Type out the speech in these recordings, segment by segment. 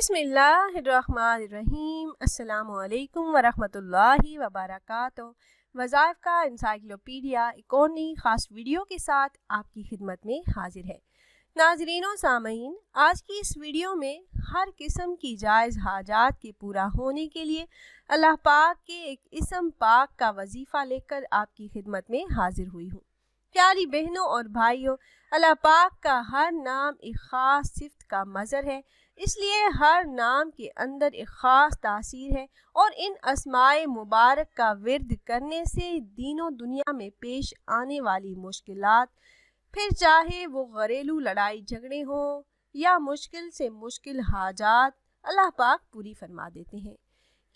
بسم اللہ الرحمن الرحیم۔ السلام علیکم ورحمۃ اللہ وبرکاتہ۔ وظائف کا انسائکلوپیڈیا ایک اور نئی خاص ویڈیو کے ساتھ آپ کی خدمت میں حاضر ہے۔ ناظرین و سامعین، آج کی اس ویڈیو میں ہر قسم کی جائز حاجات کے پورا ہونے کے لیے اللہ پاک کے ایک اسم پاک کا وظیفہ لے کر آپ کی خدمت میں حاضر ہوئی ہوں۔ پیاری بہنوں اور بھائیوں، اللہ پاک کا ہر نام ایک خاص صفت کا مظہر ہے، اس لیے ہر نام کے اندر ایک خاص تاثیر ہے، اور ان اسماء مبارک کا ورد کرنے سے دین و دنیا میں پیش آنے والی مشکلات، پھر چاہے وہ گھریلو لڑائی جھگڑے ہوں یا مشکل سے مشکل حاجات، اللہ پاک پوری فرما دیتے ہیں۔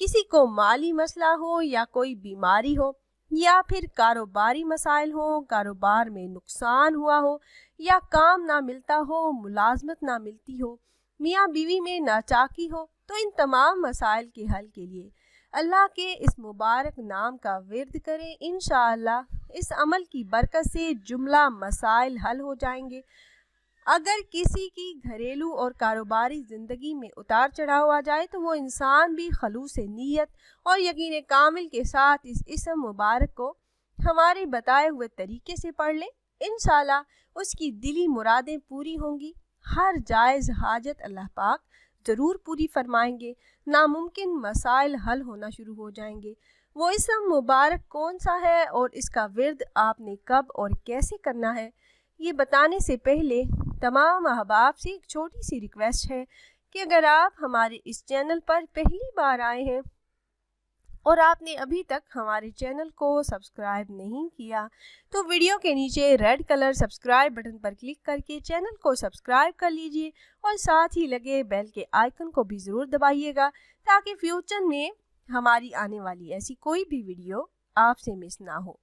کسی کو مالی مسئلہ ہو یا کوئی بیماری ہو، یا پھر کاروباری مسائل ہوں، کاروبار میں نقصان ہوا ہو، یا کام نہ ملتا ہو، ملازمت نہ ملتی ہو، میاں بیوی میں ناچاکی ہو، تو ان تمام مسائل کے حل کے لیے اللہ کے اس مبارک نام کا ورد کریں۔ انشاءاللہ اس عمل کی برکت سے جملہ مسائل حل ہو جائیں گے۔ اگر کسی کی گھریلو اور کاروباری زندگی میں اتار چڑھاؤ آ جائے تو وہ انسان بھی خلوص نیت اور یقین کامل کے ساتھ اس اسم مبارک کو ہمارے بتائے ہوئے طریقے سے پڑھ لے، انشاءاللہ اس کی دلی مرادیں پوری ہوں گی، ہر جائز حاجت اللہ پاک ضرور پوری فرمائیں گے، ناممکن مسائل حل ہونا شروع ہو جائیں گے۔ وہ اسم مبارک کون سا ہے اور اس کا ورد آپ نے کب اور کیسے کرنا ہے، یہ بتانے سے پہلے تمام احباب سے ایک چھوٹی سی ریکویسٹ ہے کہ اگر آپ ہمارے اس چینل پر پہلی بار آئے ہیں اور آپ نے ابھی تک ہمارے چینل کو سبسکرائب نہیں کیا تو ویڈیو کے نیچے ریڈ کلر سبسکرائب بٹن پر کلک کر کے چینل کو سبسکرائب کر لیجئے، اور ساتھ ہی لگے بیل کے آئیکن کو بھی ضرور دبائیے گا تاکہ فیوچر میں ہماری آنے والی ایسی کوئی بھی ویڈیو آپ سے مس نہ ہو۔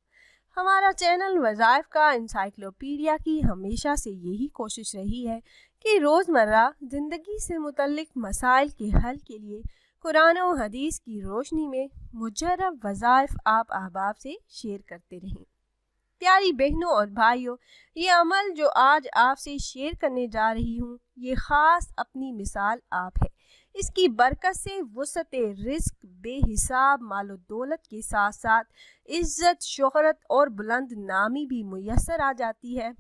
ہمارا چینل وظائف کا انسائکلوپیڈیا کی ہمیشہ سے یہی کوشش رہی ہے کہ روزمرہ زندگی سے متعلق مسائل کے حل کے لیے قرآن و حدیث کی روشنی میں مجرب وظائف آپ احباب سے شیئر کرتے رہیں۔ پیاری بہنوں اور بھائیوں، یہ عمل جو آج آپ سے شیئر کرنے جا رہی ہوں، یہ خاص اپنی مثال آپ ہے۔ اس کی برکت سے وسعت رزق، بے حساب مال و دولت کے ساتھ ساتھ عزت، شہرت اور بلند نامی بھی میسر آ جاتی ہے۔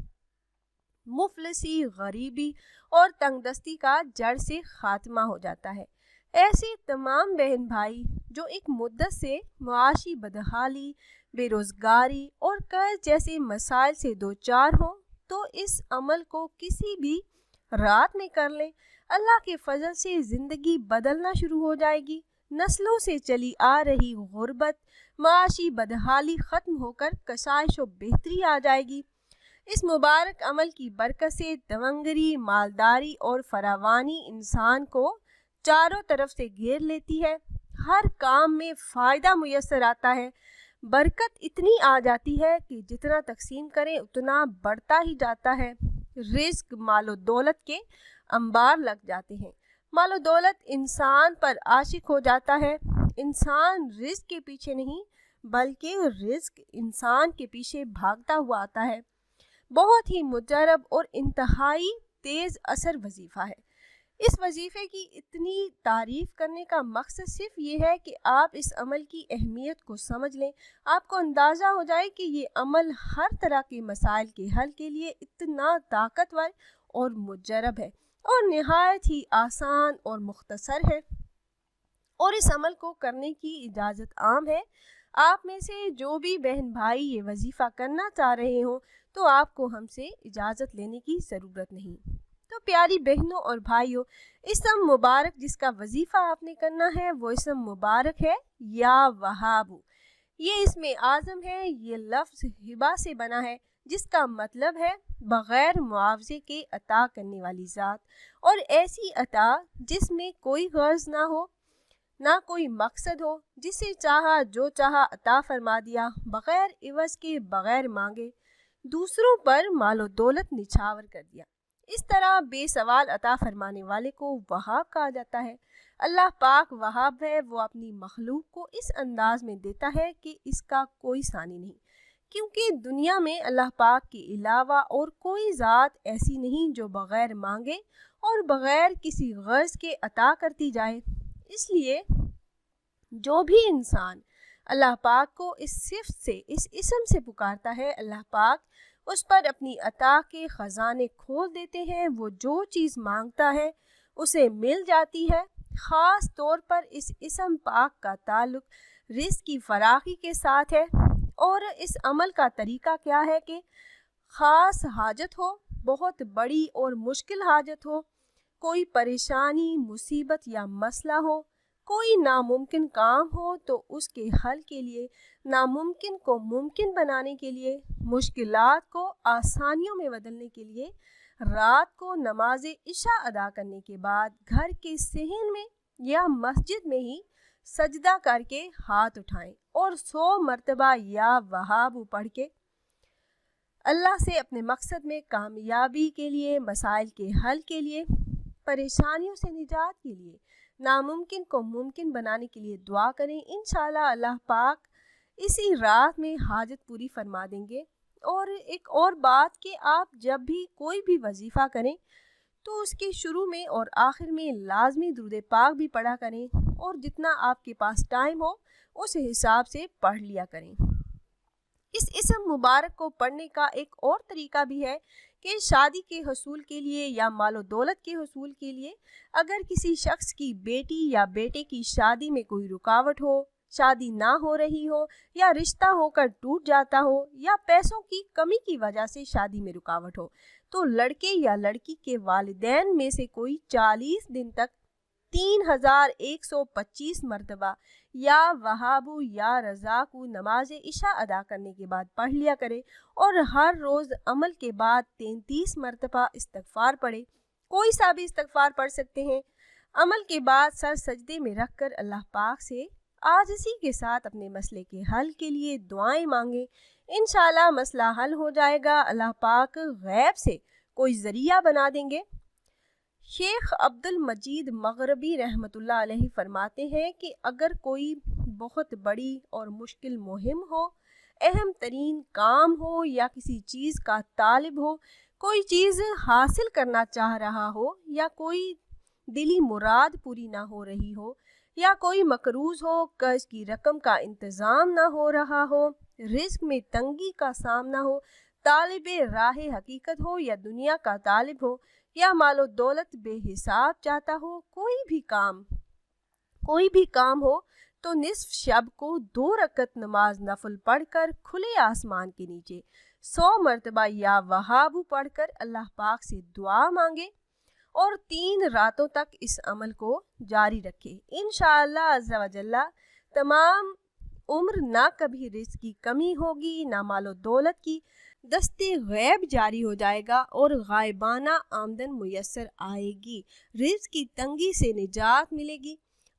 مفلسی، غریبی اور تنگ دستی کا جڑ سے خاتمہ ہو جاتا ہے۔ ایسے تمام بہن بھائی جو ایک مدت سے معاشی بدحالی، بے روزگاری اور قرض جیسے مسائل سے دوچار ہوں، تو اس عمل کو کسی بھی رات میں کر لیں، اللہ کے فضل سے زندگی بدلنا شروع ہو جائے گی۔ نسلوں سے چلی آ رہی غربت، معاشی بدحالی ختم ہو کر کشائش و بہتری آ جائے گی۔ اس مبارک عمل کی برکت سے تونگری، مالداری اور فراوانی انسان کو چاروں طرف سے گھیر لیتی ہے، ہر کام میں فائدہ میسر آتا ہے، برکت اتنی آ جاتی ہے کہ جتنا تقسیم کریں اتنا بڑھتا ہی جاتا ہے، رزق، مال و دولت کے انبار لگ جاتے ہیں، مال و دولت انسان پر عاشق ہو جاتا ہے۔ انسان رزق کے پیچھے نہیں بلکہ رزق انسان کے پیچھے بھاگتا ہوا آتا ہے۔ بہت ہی مجرب اور انتہائی تیز اثر وظیفہ ہے۔ اس وظیفے کی اتنی تعریف کرنے کا مقصد صرف یہ ہے کہ آپ اس عمل کی اہمیت کو سمجھ لیں، آپ کو اندازہ ہو جائے کہ یہ عمل ہر طرح کے مسائل کے حل کے لیے اتنا طاقتور اور مجرب ہے، اور نہایت ہی آسان اور مختصر ہے، اور اس عمل کو کرنے کی اجازت عام ہے۔ آپ میں سے جو بھی بہن بھائی یہ وظیفہ کرنا چاہ رہے ہوں تو آپ کو ہم سے اجازت لینے کی ضرورت نہیں۔ تو پیاری بہنوں اور بھائیوں، اسم مبارک جس کا وظیفہ آپ نے کرنا ہے وہ اسم مبارک ہے یا وہاب۔ یہ اسم اعظم ہے، یہ لفظ ہبہ سے بنا ہے جس کا مطلب ہے بغیر معاوضے کے عطا کرنے والی ذات، اور ایسی عطا جس میں کوئی غرض نہ ہو، نہ کوئی مقصد ہو، جسے چاہا جو چاہا عطا فرما دیا، بغیر عوض کے، بغیر مانگے، دوسروں پر مال و دولت نچھاور کر دیا۔ اس طرح بے سوال عطا فرمانے والے کو وہاب کہا جاتا ہے۔ اللہ پاک وہاب ہے، وہ اپنی مخلوق کو اس انداز میں دیتا ہے کہ اس کا کوئی ثانی نہیں، کیونکہ دنیا میں اللہ پاک کے علاوہ اور کوئی ذات ایسی نہیں جو بغیر مانگے اور بغیر کسی غرض کے عطا کرتی جائے۔ اس لیے جو بھی انسان اللہ پاک کو اس صفت سے، اس اسم سے پکارتا ہے، اللہ پاک اس پر اپنی عطا کے خزانے کھول دیتے ہیں۔ وہ جو چیز مانگتا ہے اسے مل جاتی ہے۔ خاص طور پر اس اسم پاک کا تعلق رزق کی فراخی کے ساتھ ہے۔ اور اس عمل کا طریقہ کیا ہے کہ خاص حاجت ہو، بہت بڑی اور مشکل حاجت ہو، کوئی پریشانی، مصیبت یا مسئلہ ہو، کوئی ناممکن کام ہو، تو اس کے حل کے لیے، ناممکن کو ممکن بنانے کے لیے، مشکلات کو آسانیوں میں بدلنے کے لیے، رات کو نماز عشاء ادا کرنے کے بعد گھر کے صحن میں یا مسجد میں ہی سجدہ کر کے ہاتھ اٹھائیں اور 100 مرتبہ یا وہاب پڑھ کے اللہ سے اپنے مقصد میں کامیابی کے لیے، مسائل کے حل کے لیے، پریشانیوں سے نجات کے لیے، ناممکن کو ممکن بنانے کے لیے دعا کریں۔ انشاءاللہ اللہ پاک اسی رات میں حاجت پوری فرما دیں گے۔ اور ایک اور بات کہ آپ جب بھی کوئی بھی وظیفہ کریں تو اس کے شروع میں اور آخر میں لازمی درود پاک بھی پڑھا کریں، اور جتنا آپ کے پاس ٹائم ہو اس حساب سے پڑھ لیا کریں۔ اس اسم مبارک کو پڑھنے کا ایک اور طریقہ بھی ہے کہ شادی کے حصول کے لیے یا مال و دولت کے حصول کے لیے، اگر کسی شخص کی بیٹی یا بیٹے کی شادی میں کوئی رکاوٹ ہو، شادی نہ ہو رہی ہو، یا رشتہ ہو کر ٹوٹ جاتا ہو، یا پیسوں کی کمی کی وجہ سے شادی میں رکاوٹ ہو، تو لڑکے یا لڑکی کے والدین میں سے کوئی 40 دن تک 3125 مرتبہ یا وہابو یا رزاقو نماز عشاء ادا کرنے کے بعد پڑھ لیا کرے، اور ہر روز عمل کے بعد 33 مرتبہ استغفار پڑھے۔ کوئی سا بھی استغفار پڑھ سکتے ہیں۔ عمل کے بعد سر سجدے میں رکھ کر اللہ پاک سے عاجزی کے ساتھ اپنے مسئلے کے حل کے لیے دعائیں مانگیں۔ انشاءاللہ مسئلہ حل ہو جائے گا۔ اللہ پاک غیب سے کوئی ذریعہ بنا دیں گے۔ شیخ عبد المجید مغربی رحمۃ اللہ علیہ فرماتے ہیں کہ اگر کوئی بہت بڑی اور مشکل مہم ہو، اہم ترین کام ہو، یا کسی چیز کا طالب ہو، کوئی چیز حاصل کرنا چاہ رہا ہو، یا کوئی دلی مراد پوری نہ ہو رہی ہو، یا کوئی مقروض ہو، قرض کی رقم کا انتظام نہ ہو رہا ہو، رزق میں تنگی کا سامنا ہو، طالب راہ حقیقت ہو یا دنیا کا طالب ہو، یا مال و دولت بے حساب چاہتا ہو، کوئی بھی کام ہو، تو نصف شب کو 2 رکعت نماز نفل پڑھ کر کھلے آسمان کے نیچے 100 مرتبہ یا وہابو پڑھ کر اللہ پاک سے دعا مانگے، اور 3 راتوں تک اس عمل کو جاری رکھے۔ انشاءاللہ عز و جل تمام عمر نہ کبھی رزق کی کمی ہوگی، نہ مال و دولت کی دستے غیب جاری ہو جائے گا، اور غائبانہ آمدن میسر آئے گی، رزق کی تنگی سے نجات ملے گی۔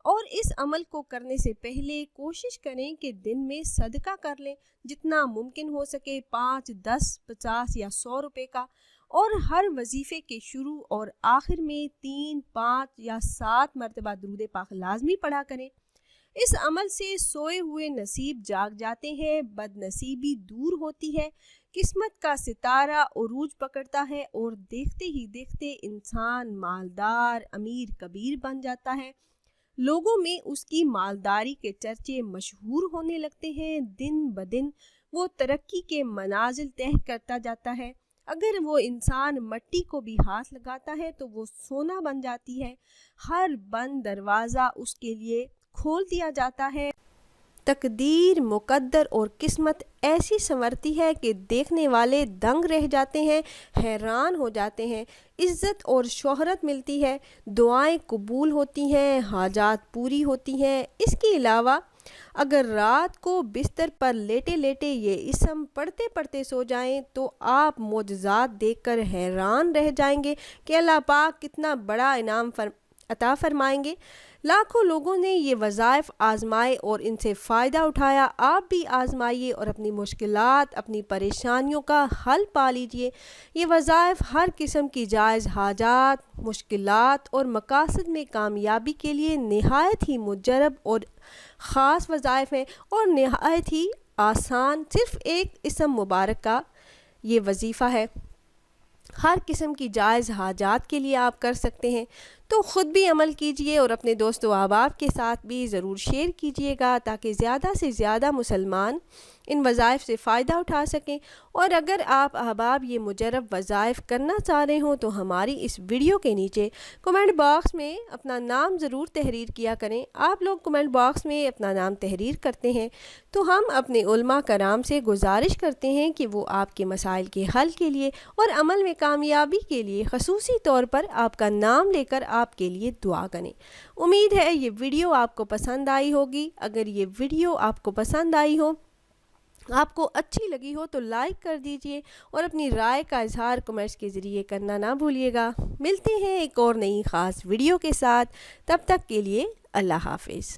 اور اس عمل کو کرنے سے پہلے کوشش کریں کہ دن میں صدقہ کر لیں، جتنا ممکن ہو سکے، 5، 10، 50 یا 100 روپے کا، اور ہر وظیفے کے شروع اور آخر میں 3، 5 یا 7 مرتبہ درود پاک لازمی پڑھا کریں۔ اس عمل سے سوئے ہوئے نصیب جاگ جاتے ہیں، بد نصیبی دور ہوتی ہے، قسمت کا ستارہ عروج پکڑتا ہے، اور دیکھتے ہی دیکھتے انسان مالدار، امیر کبیر بن جاتا ہے۔ لوگوں میں اس کی مالداری کے چرچے مشہور ہونے لگتے ہیں۔ دن بدن وہ ترقی کے منازل طے کرتا جاتا ہے۔ اگر وہ انسان مٹی کو بھی ہاتھ لگاتا ہے تو وہ سونا بن جاتی ہے۔ ہر بند دروازہ اس کے لیے کھول دیا جاتا ہے۔ تقدیر، مقدر اور قسمت ایسی سنورتی ہے کہ دیکھنے والے دنگ رہ جاتے ہیں، حیران ہو جاتے ہیں۔ عزت اور شہرت ملتی ہے، دعائیں قبول ہوتی ہیں، حاجات پوری ہوتی ہیں۔ اس کے علاوہ اگر رات کو بستر پر لیٹے لیٹے یہ اسم پڑھتے پڑھتے سو جائیں تو آپ معجزات دیکھ کر حیران رہ جائیں گے کہ اللہ پاک کتنا بڑا انعام عطا فرمائیں گے۔ لاکھوں لوگوں نے یہ وظائف آزمائے اور ان سے فائدہ اٹھایا۔ آپ بھی آزمائیے اور اپنی مشکلات، اپنی پریشانیوں کا حل پا لیجئے۔ یہ وظائف ہر قسم کی جائز حاجات، مشکلات اور مقاصد میں کامیابی کے لیے نہایت ہی مجرب اور خاص وظائف ہیں، اور نہایت ہی آسان، صرف ایک اسم مبارک کا یہ وظیفہ ہے۔ ہر قسم کی جائز حاجات کے لیے آپ کر سکتے ہیں۔ تو خود بھی عمل کیجئے اور اپنے دوست و احباب کے ساتھ بھی ضرور شیئر کیجئے گا تاکہ زیادہ سے زیادہ مسلمان ان وظائف سے فائدہ اٹھا سکیں۔ اور اگر آپ احباب یہ مجرب وظائف کرنا چاہ رہے ہوں تو ہماری اس ویڈیو کے نیچے کمنٹ باکس میں اپنا نام ضرور تحریر کیا کریں۔ آپ لوگ کمنٹ باکس میں اپنا نام تحریر کرتے ہیں تو ہم اپنے علماء کرام سے گزارش کرتے ہیں کہ وہ آپ کے مسائل کے حل کے لیے اور عمل میں کامیابی کے لیے خصوصی طور پر آپ کا نام لے کر آپ کے لیے دعا کریں۔ امید ہے یہ ویڈیو آپ کو پسند آئی ہوگی۔ اگر یہ ویڈیو آپ کو پسند آئی ہو، آپ کو اچھی لگی ہو تو لائک کر دیجئے اور اپنی رائے کا اظہار کمنٹس کے ذریعے کرنا نہ بھولیے گا۔ ملتے ہیں ایک اور نئی خاص ویڈیو کے ساتھ، تب تک کے لیے اللہ حافظ۔